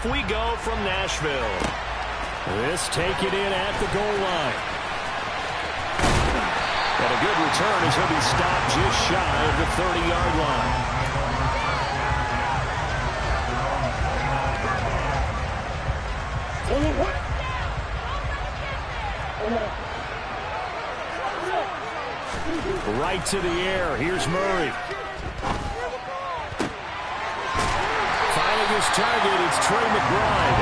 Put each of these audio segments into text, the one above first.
off we go from Nashville. This take it in at the goal line. And a good return as he'll be stopped just shy of the 30-yard line. Right to the air. Here's Murray. Finding his target, it's Trey McBride.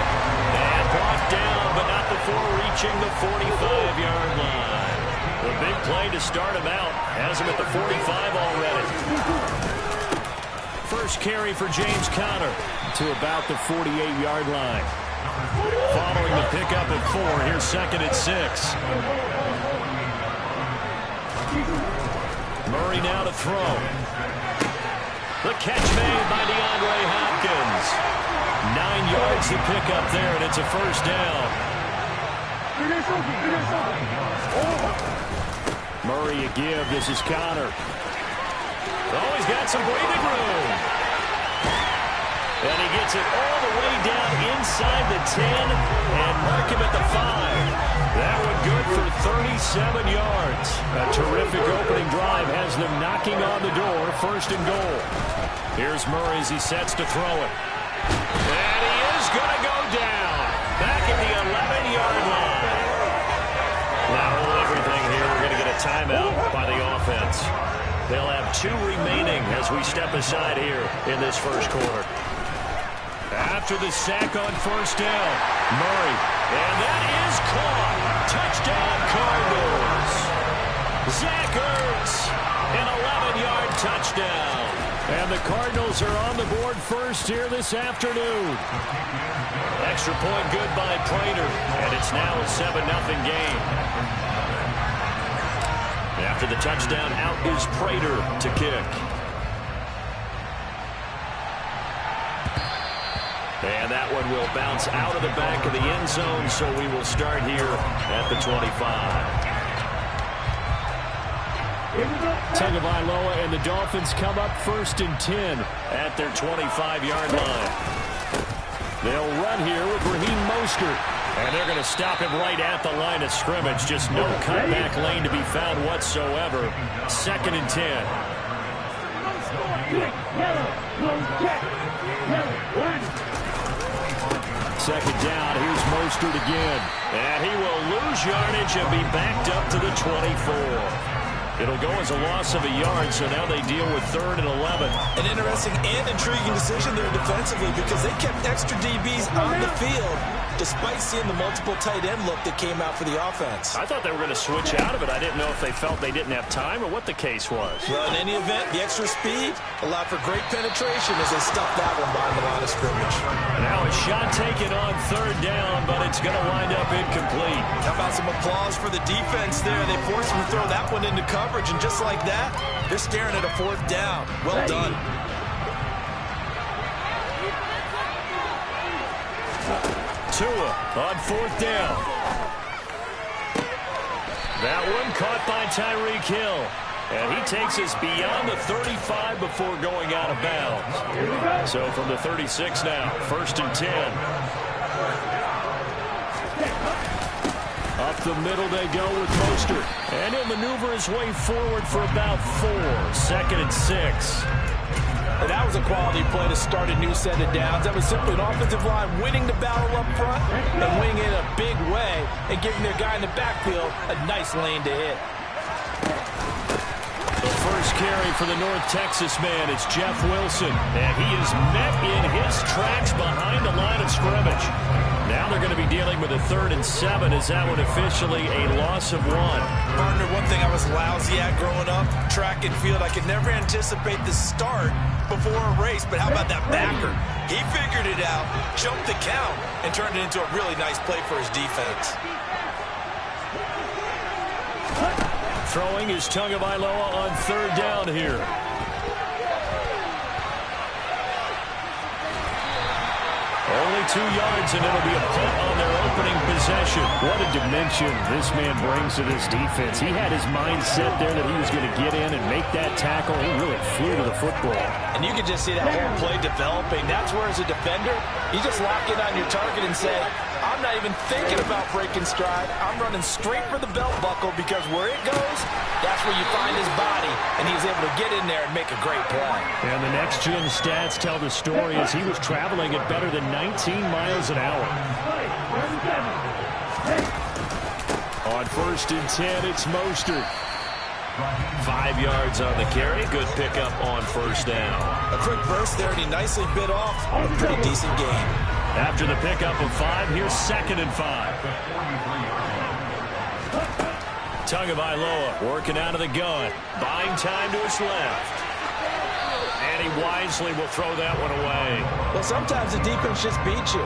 And brought down, but not before reaching the 45-yard line. The big play to start him out. Has him at the 45 already. First carry for James Conner to about the 48-yard line. Following the pickup at 4, here's second and 6. Murray now to throw. The catch made by DeAndre Hopkins. 9 yards to pick up there, and it's a first down. Murray a give. This is Conner. Oh, he's got some breathing room. And he gets it all the way down inside the 10 and mark him at the 5. That one good for 37 yards. A terrific opening drive has them knocking on the door. First and goal. Here's Murray as he sets to throw it. And he is going to go down. Back at the 11-yard line. Now hold everything here. We're going to get a timeout by the offense. They'll have 2 remaining as we step aside here in this first quarter. After the sack on first down, Murray. And that is caught. Touchdown Cardinals. Zach Ertz, an 11-yard touchdown. And the Cardinals are on the board first here this afternoon. Extra point good by Prater. And it's now a 7-0 game. After the touchdown, out is Prater to kick. And that one will bounce out of the back of the end zone, so we will start here at the 25. Tagovailoa and the Dolphins come up first and 10 at their 25-yard line. They'll run here with Raheem Mostert. And they're going to stop him right at the line of scrimmage. Just no cutback lane to be found whatsoever. Second and 10. Second down, here's Mostert again. And he will lose yardage and be backed up to the 24. It'll go as a loss of a yard, so now they deal with 3rd and 11. An interesting and intriguing decision there defensively because they kept extra DBs on the field despite seeing the multiple tight end look that came out for the offense. I thought they were going to switch out of it. I didn't know if they felt they didn't have time or what the case was. Well, in any event, the extra speed allowed for great penetration as they stuffed that one behind the line of scrimmage. Now a shot taken on 3rd down, but it's going to wind up incomplete. How about some applause for the defense there? They forced him to throw that one into coverage, and just like that, they're staring at a 4th down. Well done. Tua on 4th down. That one caught by Tyreek Hill. And he takes us beyond the 35 before going out of bounds. So from the 36 now, 1st and 10. Up the middle they go with Mostert. And he'll maneuver his way forward for about 4. 2nd and 6. And that was a quality play to start a new set of downs. That was simply an offensive line winning the battle up front and winning in a big way and giving their guy in the backfield a nice lane to hit. The first carry for the North Texas man is Jeff Wilson. And he is met in his tracks behind the line of scrimmage. Now they're going to be dealing with a 3rd and 7. Is that one officially a loss of 1? Partner, one thing I was lousy at growing up, track and field, I could never anticipate the start before a race. But how about that backer? He figured it out, jumped the count, and turned it into a really nice play for his defense. Throwing is Tagovailoa on 3rd down here. Only 2 yards, and it'll be a punt on their opening possession. What a dimension this man brings to this defense. He had his mindset there that he was going to get in and make that tackle. He really flew to the football. And you can just see that whole play developing. That's where, as a defender, You just lock in on your target and say, I'm not even thinking about breaking stride. I'm running straight for the belt buckle because where it goes, that's where you find his body, and he's able to get in there and make a great play. And the next-gen stats tell the story as he was traveling at better than 19 miles an hour. On 1st and 10, it's Mostert. 5 yards on the carry. Good pickup on 1st down. A quick burst there, and he nicely bit off a pretty decent gain. After the pickup of 5, here's 2nd and 5. Tagovailoa working out of the gun. Buying time to his left. And he wisely will throw that one away. Well, sometimes the defense just beats you.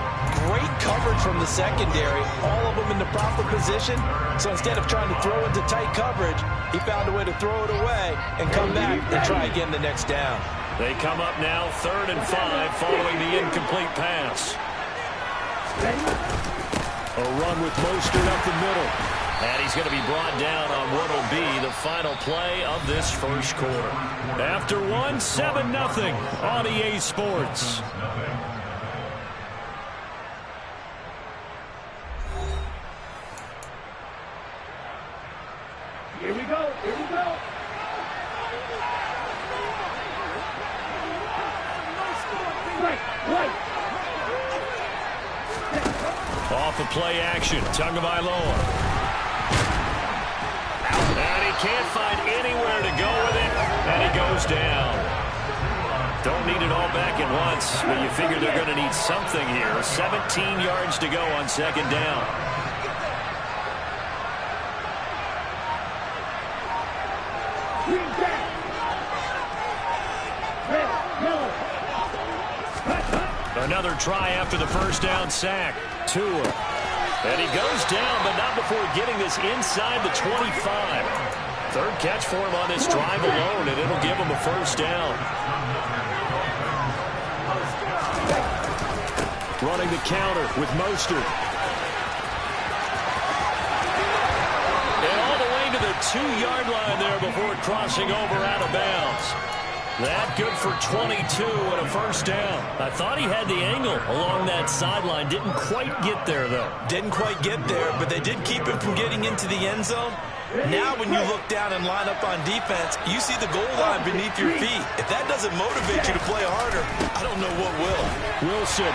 Great coverage from the secondary. All of them in the proper position. So instead of trying to throw into tight coverage, he found a way to throw it away and come back and try again the next down. They come up now 3rd and 5 following the incomplete pass. A run with Mostert up the middle. And he's going to be brought down on what will be the final play of this first quarter. After one, 7-0 on EA Sports. Here we go. Here we go. Right. Off of play action, Tagovailoa. And he can't find anywhere to go with it, and he goes down. Don't need it all back at once, but you figure they're going to need something here. 17 yards to go on 2nd down. Another try after the 1st down sack. Tua. And he goes down, but not before getting this inside the 25. 3rd catch for him on this drive alone, and it'll give him a 1st down. Running the counter with Mostert. And all the way to the 2-yard line there before crossing over out of bounds. That good for 22 and a 1st down. I thought he had the angle along that sideline. Didn't quite get there, though. Didn't quite get there, but they did keep him from getting into the end zone. Now when you look down and line up on defense, you see the goal line beneath your feet. If that doesn't motivate you to play harder, I don't know what will. Wilson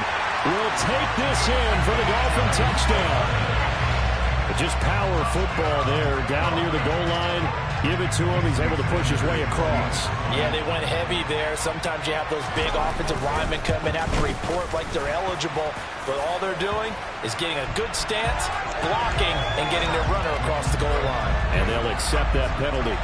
will take this in for the Dolphin touchdown. But just power football there down near the goal line. Give it to him. He's able to push his way across. Yeah, they went heavy there. Sometimes you have those big offensive linemen come in, have to report like they're eligible. But all they're doing is getting a good stance, blocking, and getting their runner across the goal line. And they'll accept that penalty.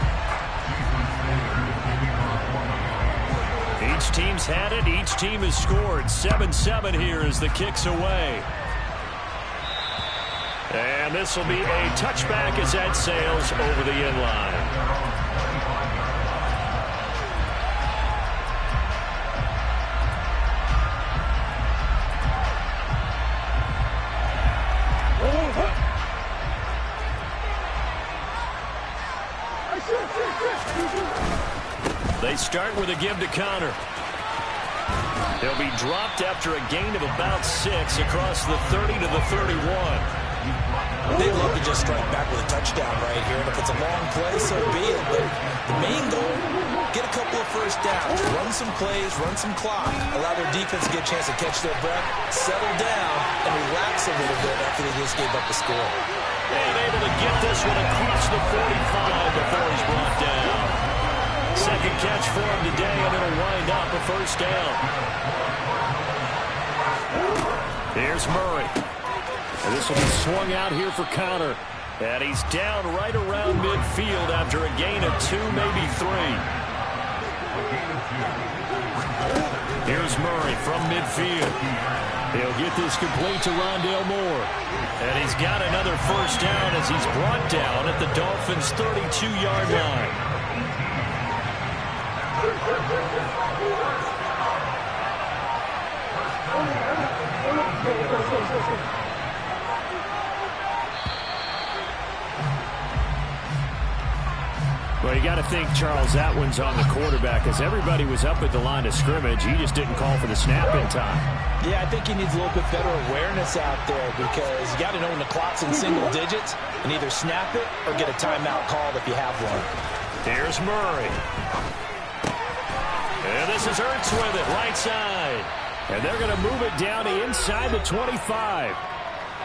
Each team's had it. Each team has scored. 7-7 here as the kick's away. And this will be a touchback as that sails over the end line. They start with a give to Connor. He'll be dropped after a gain of about 6 across the 30 to the 31. They love to just strike back with a touchdown right here. And if it's a long play, so be it. But the main goal, get a couple of 1st downs, run some plays, run some clock, allow their defense to get a chance to catch their breath, settle down, and relax a little bit after they just gave up the score. And able to get this one across the 45 before he's brought down. 2nd catch for him today, and it'll wind up a 1st down. Here's Murray. And this will be swung out here for Connor. And he's down right around midfield after a gain of 2, maybe 3. Here's Murray from midfield. He'll get this complete to Rondale Moore. And he's got another 1st down as he's brought down at the Dolphins' 32-yard line. Well, you got to think, Charles, that one's on the quarterback, as everybody was up at the line of scrimmage. He just didn't call for the snap in time. Yeah, I think he needs a little bit better awareness out there, because you got to know when the clock's in single digits and either snap it or get a timeout called if you have one. Here's Murray. And this is Ertz with it, right side. And they're going to move it down to inside the 25.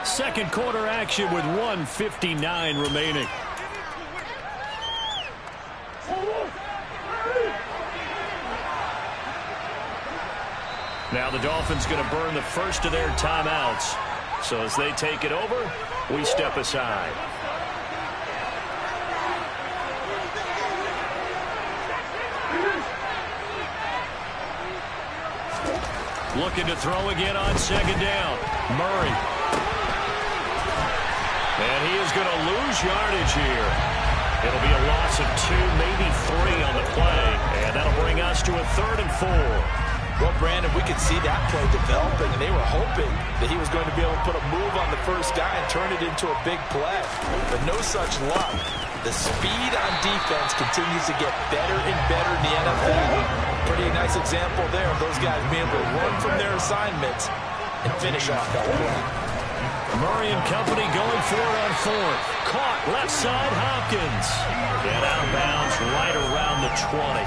Second quarter action with 1:59 remaining. Now the Dolphins going to burn the first of their timeouts. So as they take it over, we step aside. Looking to throw again on second down. Murray. And he is going to lose yardage here. It'll be a loss of 2, maybe 3 on the play. And that'll bring us to a 3rd and 4. Well, Brandon, we could see that play developing, and they were hoping that he was going to be able to put a move on the first guy and turn it into a big play. But no such luck. The speed on defense continues to get better and better in the NFL. Pretty nice example there of those guys being able to run from their assignments and finish off that play. Murray and company going for it on 4th. Caught left side, Hopkins. And out of bounds right around the 20.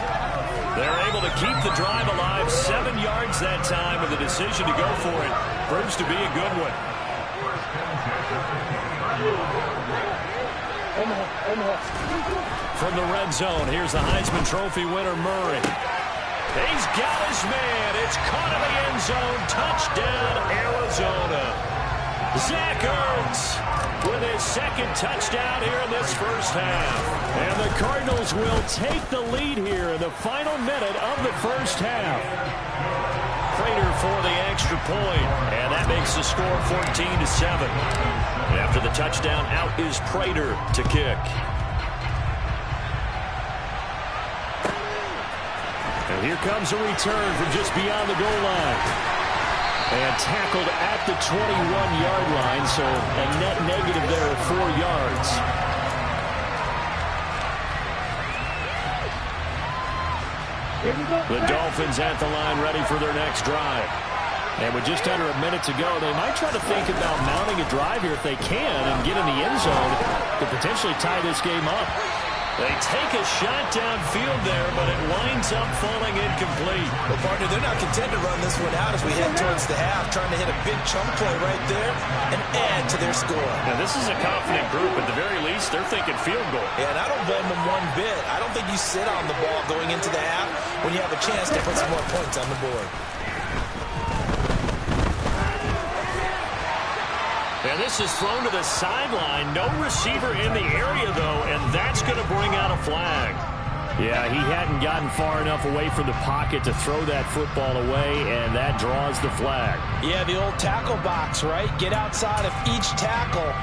They're able to keep the drive alive, 7 yards that time, and the decision to go for it proves to be a good one. From the red zone, here's the Heisman Trophy winner, Murray. He's got his man. It's caught in the end zone. Touchdown, Arizona. Zach Ertz with his second touchdown here in this first half. And the Cardinals will take the lead here in the final minute of the first half. Prater for the extra point, and that makes the score 14-7. After the touchdown, out is Prater to kick. And here comes a return from just beyond the goal line. And tackled at the 21-yard line, so a net negative there of 4 yards. The Dolphins at the line ready for their next drive. And with just under a minute to go, they might try to think about mounting a drive here if they can and get in the end zone to potentially tie this game up. They take a shot downfield there, but it winds up falling incomplete. Well, partner, they're not content to run this one out as we head towards the half, trying to hit a big chunk play right there and add to their score. Now, this is a confident group. At the very least, they're thinking field goal. Yeah, and I don't blame them one bit. I don't think you sit on the ball going into the half when you have a chance to put some more points on the board. And this is thrown to the sideline. No receiver in the area, though, and that's going to bring out a flag. Yeah, he hadn't gotten far enough away from the pocket to throw that football away, and that draws the flag. Yeah, the old tackle box, right? Get outside of each tackle,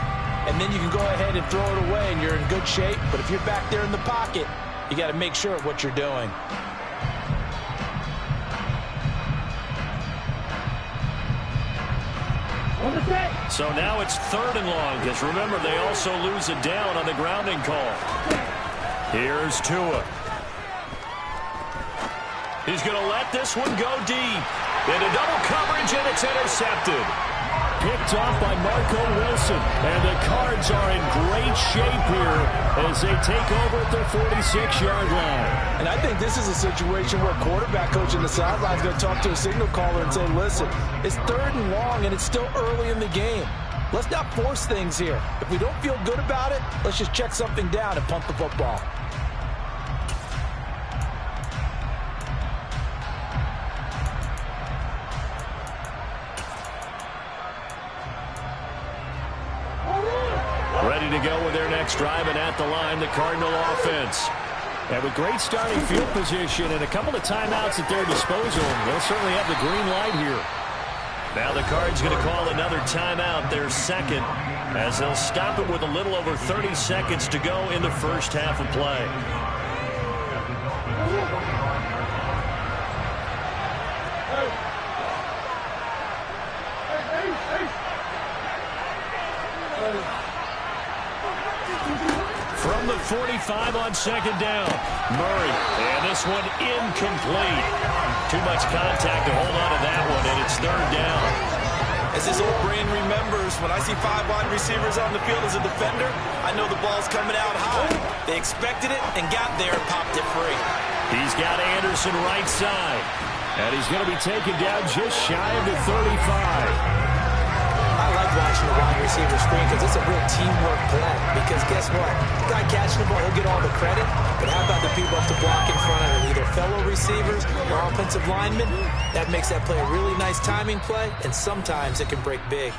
and then you can go ahead and throw it away, and you're in good shape. But if you're back there in the pocket, you got to make sure of what you're doing. So now it's 3rd and long, because remember, they also lose it down on the grounding call. Here's Tua. He's going to let this one go deep. Into double coverage, and it's intercepted. Picked off by Marco Wilson. And the Cards are in great shape here as they take over at their 46-yard line. And I think this is a situation where quarterback coach in the sideline is going to talk to a signal caller and say, listen, it's 3rd and long, and it's still early in the game. Let's not force things here. If we don't feel good about it, let's just check something down and punt the football. Ready to go with their next drive, and at the line, the Cardinal offense. And with great starting field position and a couple of timeouts at their disposal, they'll certainly have the green light here. Now the Cards going to call another timeout, their second, as they'll stop it with a little over 30 seconds to go in the first half of play. From the at 45 on second down. Murray, and this one incomplete. Too much contact to hold on to that one, and it's third down. As his old brain remembers, when I see 5 wide receivers on the field as a defender, I know the ball's coming out high. They expected it and got there and popped it free. He's got Anderson right side, and he's going to be taken down just shy of the 35. I like watching the wide receiver screen because it's a real teamwork play. Because guess what? The guy catching the ball, he'll get all the credit. But how about the people up to block in front of him? Either fellow receivers or offensive linemen. That makes that play a really nice timing play, and sometimes it can break big.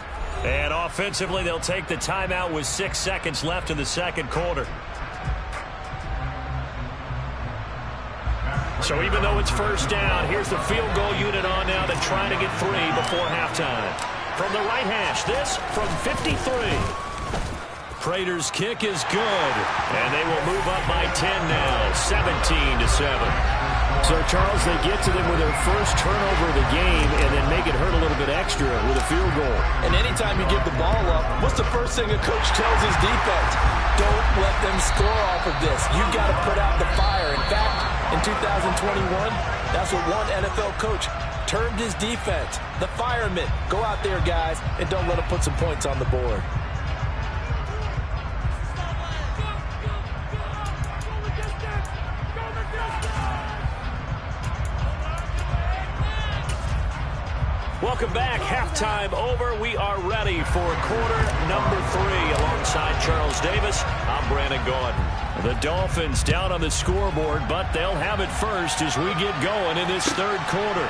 And offensively, they'll take the timeout with 6 seconds left in the second quarter. So even though it's first down, here's the field goal unit on now to try to get 3 before halftime. From the right hash, this from 53. Prater's kick is good, and they will move up by 10 now, 17-7. So, Charles, they get to them with their first turnover of the game and then make it hurt a little bit extra with a field goal. And anytime you give the ball up, what's the first thing a coach tells his defense? Don't let them score off of this. You've got to put out the fire. In fact, in 2021, that's what one NFL coach termed his defense. The firemen. Go out there, guys, and don't let them put some points on the board. Welcome back. Halftime over. We are ready for quarter number 3. Alongside Charles Davis, I'm Brandon Gaudin. The Dolphins down on the scoreboard, but they'll have it first as we get going in this third quarter.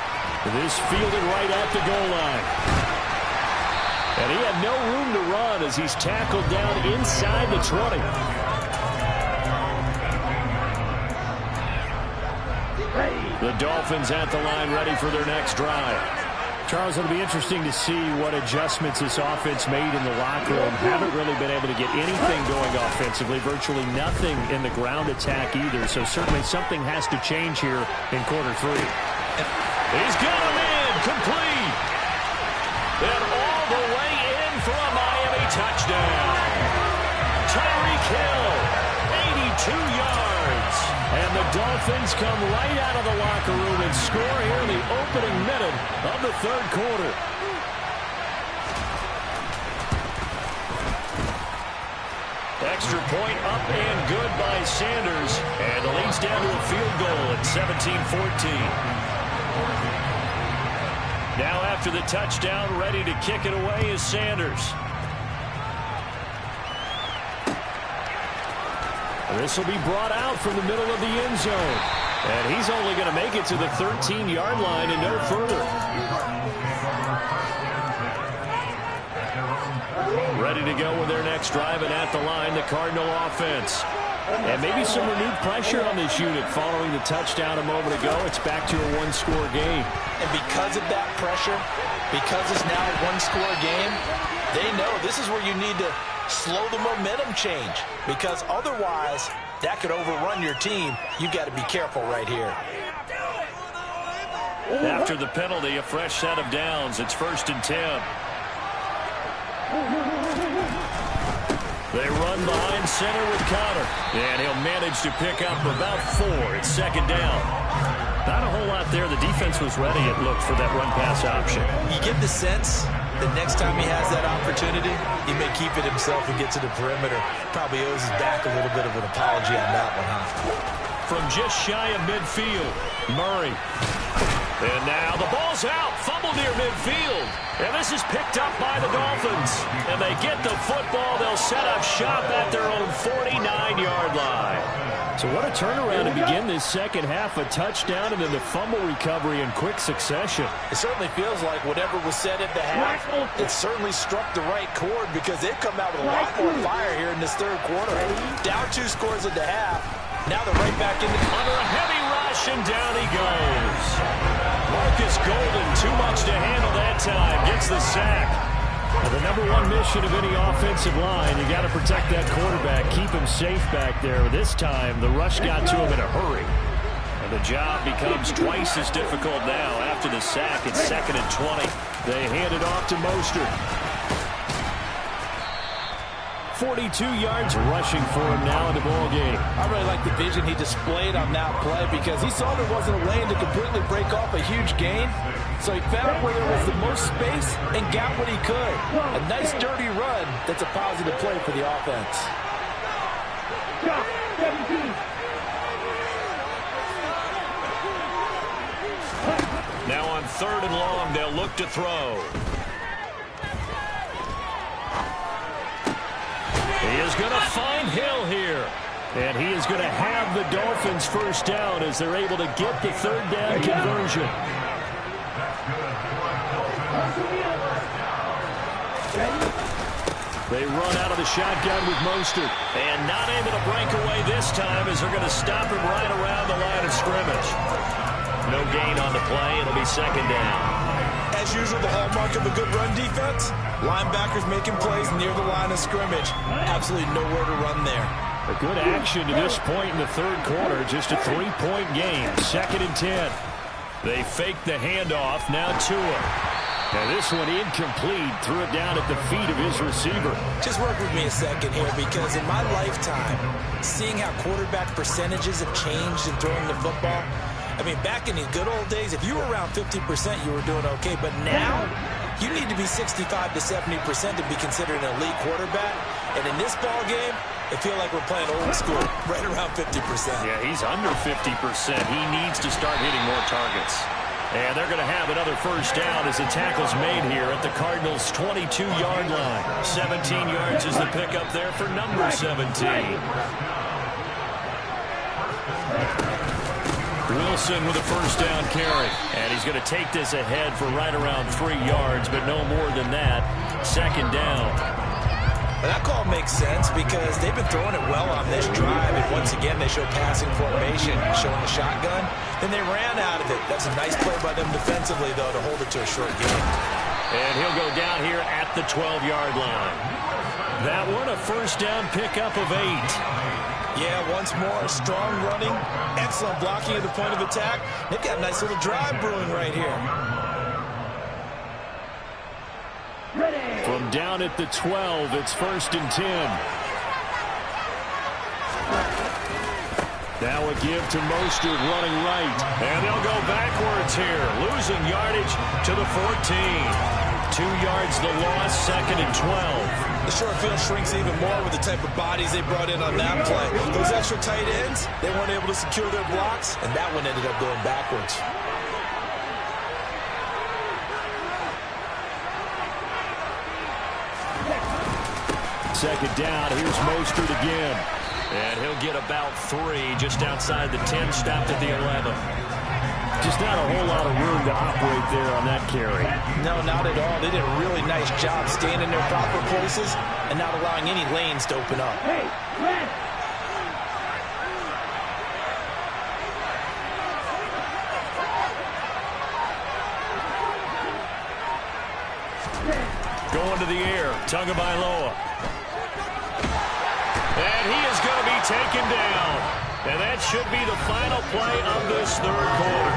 This fielded right at the goal line. And he had no room to run as he's tackled down inside the 20. The Dolphins at the line ready for their next drive. Charles, it'll be interesting to see what adjustments this offense made in the locker room. Haven't really been able to get anything going offensively, virtually nothing in the ground attack either. So certainly something has to change here in quarter 3. He's got him in, complete. And all the way in for a Miami touchdown. Tyreek Hill, 82 yards. And the Dolphins come right out of the locker room and score here in the opening minute of the third quarter. Extra point up and good by Sanders. And the lead's down to a field goal at 17-14. Now after the touchdown, ready to kick it away is Sanders. This will be brought out from the middle of the end zone. And he's only going to make it to the 13-yard line and no further. Ready to go with their next drive, and at the line, the Cardinal offense. And maybe some renewed pressure on this unit following the touchdown a moment ago. It's back to a one-score game. And because of that pressure, because it's now a one-score game, they know this is where you need to slow the momentum change, because otherwise that could overrun your team. You've got to be careful right here. After the penalty, a fresh set of downs. It's 1st and 10. They run behind center with Connor, and he'll manage to pick up about 4. It's 2nd down. Not a whole lot there. The defense was ready, it looked, for that run-pass option. You get the sense that next time he has that opportunity, he may keep it himself and get to the perimeter. Probably owes his back a little bit of an apology on that one, huh? From just shy of midfield, Murray. And now the ball's out. Fumble near midfield. And this is picked up by the Dolphins. And they get the football. They'll set up shop at their own 49-yard line. So what a turnaround to begin this second half. A touchdown and then the fumble recovery in quick succession. It certainly feels like whatever was said at the half, it certainly struck the right chord, because they've come out with a lot more fire here in this third quarter. Down 2 scores at the half. Now they're right back in the... Under a heavy rush, and down he goes. Marcus Golden, too much to handle that time. Gets the sack. Now, the #1 mission of any offensive line, you got to protect that quarterback, keep him safe back there. This time, the rush got to him in a hurry. And the job becomes twice as difficult now. After the sack, it's 2nd and 20. They hand it off to Mostert. 42 yards rushing for him now in the ball game. I really like the vision he displayed on that play because he saw there wasn't a lane to completely break off a huge gain. So he found where there was the most space and got what he could. A nice dirty run that's a positive play for the offense. Now on 3rd and long, they'll look to throw. He is going to find Hill here. And he is going to have the Dolphins first down as they're able to get the 3rd down conversion. They run out of the shotgun with Mostert. And not able to break away this time as they're going to stop him right around the line of scrimmage. No gain on the play. It'll be 2nd down. As usual, the hallmark of a good run defense, linebackers making plays near the line of scrimmage. Absolutely nowhere to run there. A good action to this point in the 3rd quarter. Just a 3-point game. 2nd and 10. They fake the handoff. Now Tua. And this one incomplete. Threw it down at the feet of his receiver. Just work with me a second here, because in my lifetime, seeing how quarterback percentages have changed in throwing the football, I mean, back in the good old days, if you were around 50%, you were doing okay. But now, you need to be 65 to 70% to be considered an elite quarterback. And in this ball game, it feels like we're playing old school, right around 50%. Yeah, he's under 50%. He needs to start hitting more targets. And they're going to have another first down as the tackle's made here at the Cardinals' 22-yard line. 17 yards is the pickup there for number 17. Wilson with a first down carry. And he's going to take this ahead for right around 3 yards, but no more than that. 2nd down. That call makes sense because they've been throwing it well on this drive, and once again they show passing formation, showing the shotgun. Then they ran out of it. That's a nice play by them defensively, though, to hold it to a short game. And he'll go down here at the 12-yard line. That one, a first down pickup of 8. Yeah, once more, strong running, excellent blocking at the point of attack. They've got a nice little drive brewing right here. From down at the 12, it's 1st and 10. Now a give to Mostert running right. And they'll go backwards here, losing yardage to the 14. 2 yards the loss, 2nd and 12. The short field shrinks even more with the type of bodies they brought in on that play. Those extra tight ends, they weren't able to secure their blocks, and that one ended up going backwards. Second down, here's Mostert again. And he'll get about 3 just outside the 10, stopped at the 11. Just not a whole lot of room to operate there on that carry. No, not at all. They did a really nice job staying in their proper places and not allowing any lanes to open up. Hey, red. Going to the air, Tagovailoa. And he is going to be taken down. And that should be the final play of this 3rd quarter.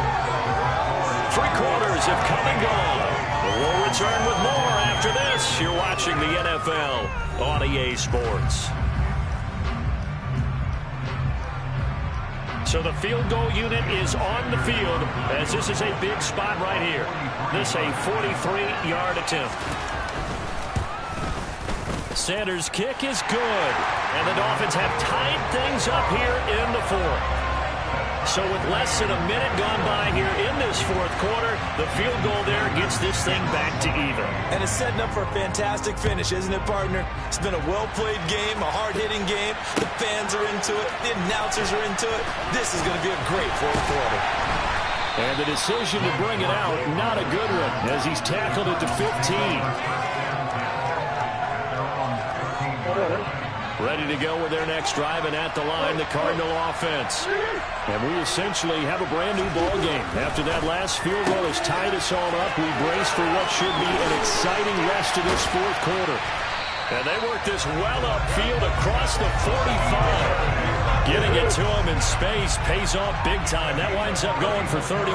3 quarters have come and gone. We'll return with more after this. You're watching the NFL on EA Sports. So the field goal unit is on the field as this is a big spot right here. This a 43-yard attempt. Sanders' kick is good. And the Dolphins have tied things up here in the 4th. So with less than a minute gone by here in this 4th quarter, the field goal there gets this thing back to even. And it's setting up for a fantastic finish, isn't it, partner? It's been a well-played game, a hard-hitting game. The fans are into it. The announcers are into it. This is going to be a great 4th quarter. And the decision to bring it out, not a good one, as he's tackled it to 15. Ready to go with their next drive, and at the line, the Cardinal offense. And we essentially have a brand-new ball game. After that last field goal has tied us all up, we brace for what should be an exciting rest of this 4th quarter. And they work this well upfield across the 45. Getting it to him in space pays off big time. That winds up going for 31.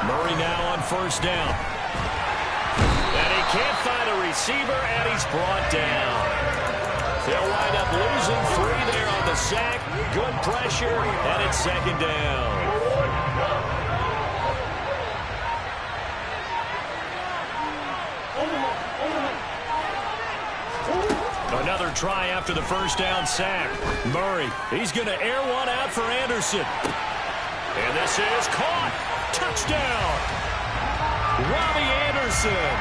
Murray now on first down. And he can't find a receiver, and he's brought down. They'll wind up losing 3 there on the sack. Good pressure, and it's second down. Another try after the first down sack. Murray, he's going to air one out for Anderson. And this is caught. Touchdown. Robbie Anderson,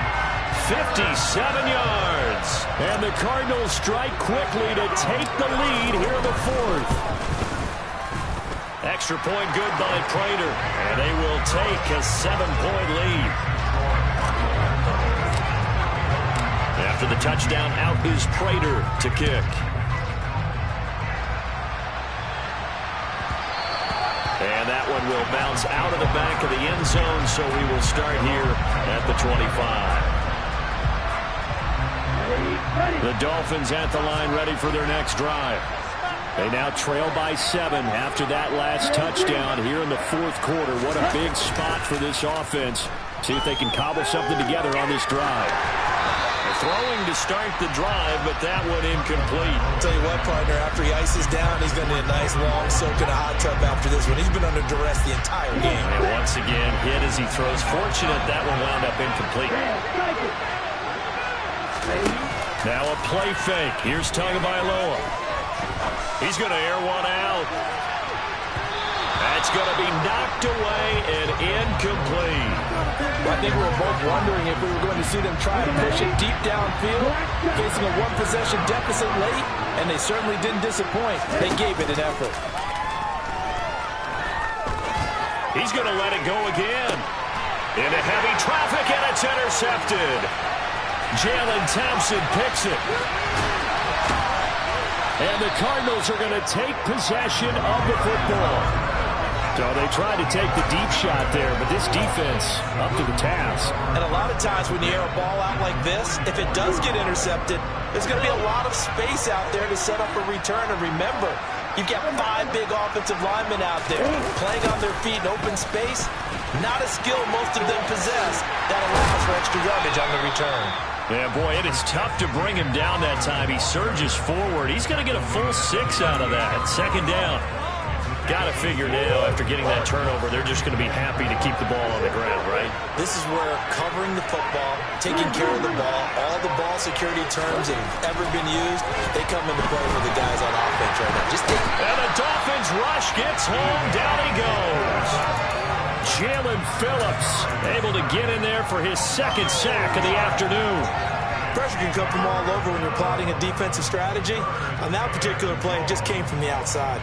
57 yards. And the Cardinals strike quickly to take the lead here in the fourth. Extra point good by Prater. And they will take a 7-point lead. After the touchdown, out is Prater to kick. And that one will bounce out of the back of the end zone, so we will start here at the 25. The Dolphins at the line, ready for their next drive. They now trail by 7 after that last touchdown here in the fourth quarter. What a big spot for this offense. See if they can cobble something together on this drive. Throwing to start the drive, but that one incomplete. I'll tell you what, partner, after he ices down, he's going to need a nice long soak in a hot tub after this one. He's been under duress the entire game. And once again, hit as he throws. Fortunate that one wound up incomplete. Now a play fake. Here's Tagovailoa. He's going to air one out. That's going to be knocked away and incomplete. I think we were both wondering if we were going to see them try to push it deep downfield, facing a one-possession deficit late, and they certainly didn't disappoint. They gave it an effort. He's going to let it go again. Into heavy traffic, and it's intercepted. Jalen Thompson picks it. And the Cardinals are going to take possession of the football. So they tried to take the deep shot there, but this defense up to the task. And a lot of times when you air a ball out like this, if it does get intercepted, there's going to be a lot of space out there to set up a return. And remember, you've got 5 big offensive linemen out there playing on their feet in open space. Not a skill most of them possess that allows for extra yardage on the return. Yeah, boy, it is tough to bring him down that time. He surges forward. He's going to get a full 6 out of that. Second down. Got to figure now, after getting that turnover, they're just going to be happy to keep the ball on the ground, right? This is where covering the football, taking care of the ball, all the ball security terms that have ever been used, they come into play for the guys on offense right now. And the Dolphins rush gets home. Down he goes. Jalen Phillips able to get in there for his second sack of the afternoon. Pressure can come from all over when you're plotting a defensive strategy. On that particular play, it just came from the outside.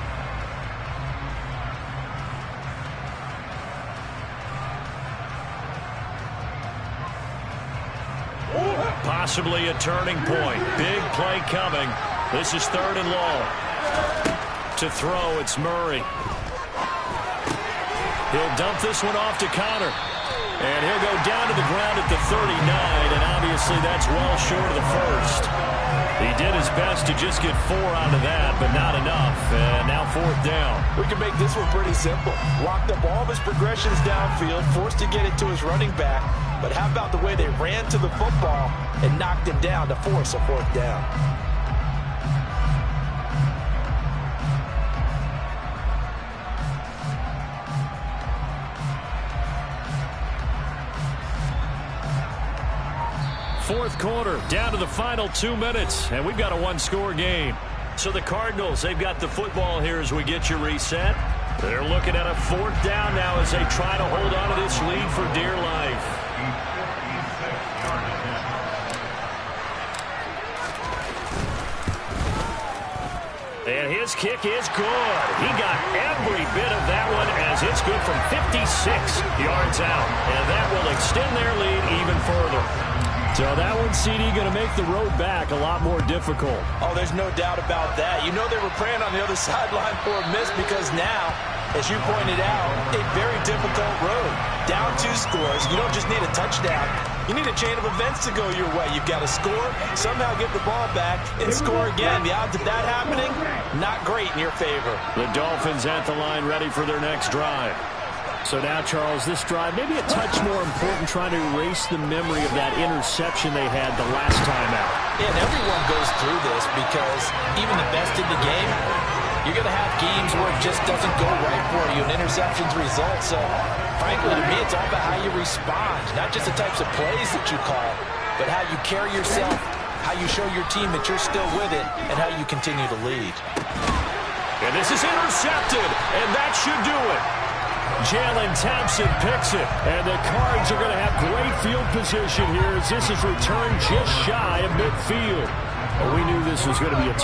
Possibly a turning point. Big play coming. This is 3rd and long. To throw, it's Murray. He'll dump this one off to Connor. And he'll go down to the ground at the 39, and obviously that's well short of the first. He did his best to just get 4 out of that, but not enough. And now 4th down. We can make this one pretty simple. Locked up all of his progressions downfield, forced to get it to his running back. But how about the way they ran to the football and knocked him down to force a 4th down? Fourth quarter, down to the final 2 minutes, and we've got a 1-score game. So the Cardinals, they've got the football here as we get you reset. They're looking at a 4th down now as they try to hold on to this lead for dear life. And his kick is good. He got every bit of that one as it's good from 56 yards out. And that will extend their lead even further. So that one, CD, going to make the road back a lot more difficult. Oh, there's no doubt about that. You know they were praying on the other sideline for a miss because now, as you pointed out, a very difficult road. Down 2 scores. You don't just need a touchdown. You need a chain of events to go your way. You've got to score, somehow get the ball back, and score again. The odds of that happening, not great in your favor. The Dolphins at the line ready for their next drive. So now, Charles, this drive maybe a touch more important, trying to erase the memory of that interception they had the last time out. Yeah, and everyone goes through this because even the best in the game, you're going to have games where it just doesn't go right for you, and interceptions result. So, frankly, to me, it's all about how you respond, not just the types of plays that you call, but how you carry yourself, how you show your team that you're still with it, and how you continue to lead. And this is intercepted, and that should do it. Jalen Thompson picks it, and the Cards are going to have great field position here as this is returned just shy of midfield. But we knew this was going to be a